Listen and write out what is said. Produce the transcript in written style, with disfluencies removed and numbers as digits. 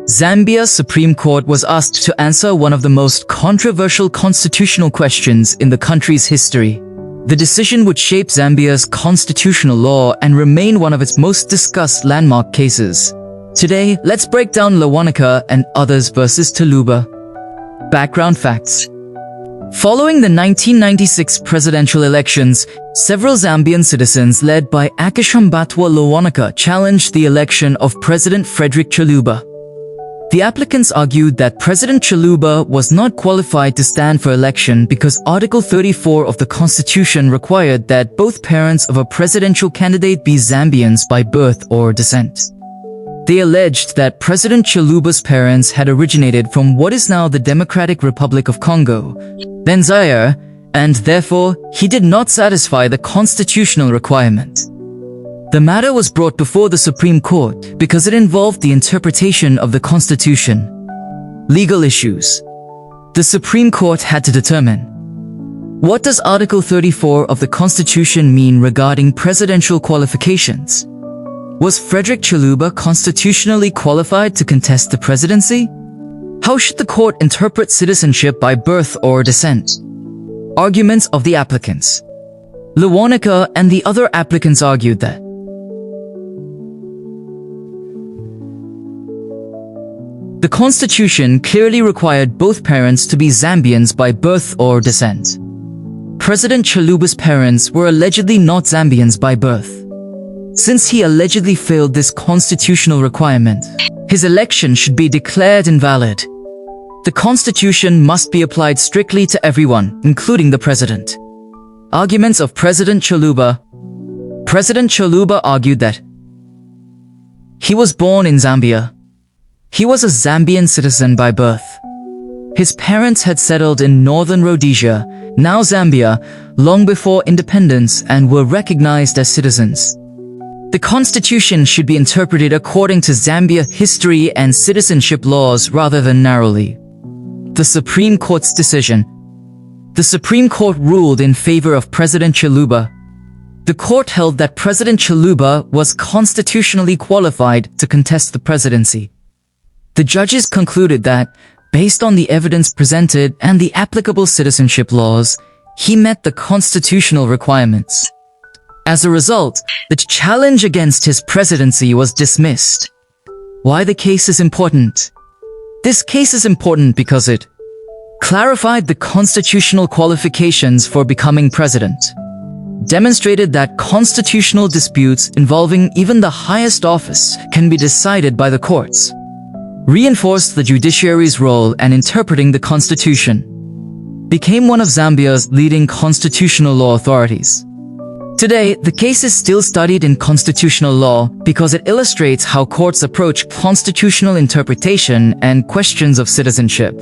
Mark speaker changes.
Speaker 1: Zambia's Supreme Court was asked to answer one of the most controversial constitutional questions in the country's history. The decision would shape Zambia's constitutional law and remain one of its most discussed landmark cases. Today, let's break down Lewanika and others versus chiluba. Background facts. Following the 1996 presidential elections, several Zambian citizens led by Akashambatwa Lewanika challenged the election of President Frederick Chiluba. The applicants argued that President Chiluba was not qualified to stand for election because Article 34 of the Constitution required that both parents of a presidential candidate be Zambians by birth or descent. They alleged that President Chiluba's parents had originated from what is now the Democratic Republic of Congo, then Zaire, and therefore he did not satisfy the constitutional requirement. The matter was brought before the Supreme Court because it involved the interpretation of the Constitution. Legal issues. The Supreme Court had to determine: what does Article 34 of the Constitution mean regarding presidential qualifications? Was Frederick Chiluba constitutionally qualified to contest the presidency? How should the court interpret citizenship by birth or descent? Arguments of the applicants. Lewanika and the other applicants argued that the Constitution clearly required both parents to be Zambians by birth or descent. President Chiluba's parents were allegedly not Zambians by birth. Since he allegedly failed this constitutional requirement, his election should be declared invalid. The Constitution must be applied strictly to everyone, including the President. Arguments of President Chiluba. President Chiluba argued that he was born in Zambia. He was a Zambian citizen by birth. His parents had settled in northern Rhodesia, now Zambia, long before independence and were recognized as citizens. The Constitution should be interpreted according to Zambia history and citizenship laws rather than narrowly. The Supreme Court's decision. The Supreme Court ruled in favor of President Chiluba. The court held that President Chiluba was constitutionally qualified to contest the presidency. The judges concluded that, based on the evidence presented and the applicable citizenship laws, he met the constitutional requirements. As a result, the challenge against his presidency was dismissed. Why the case is important? This case is important because it clarified the constitutional qualifications for becoming president, demonstrated that constitutional disputes involving even the highest office can be decided by the courts, reinforced the judiciary's role in interpreting the Constitution, became one of Zambia's leading constitutional law authorities. Today, the case is still studied in constitutional law because it illustrates how courts approach constitutional interpretation and questions of citizenship.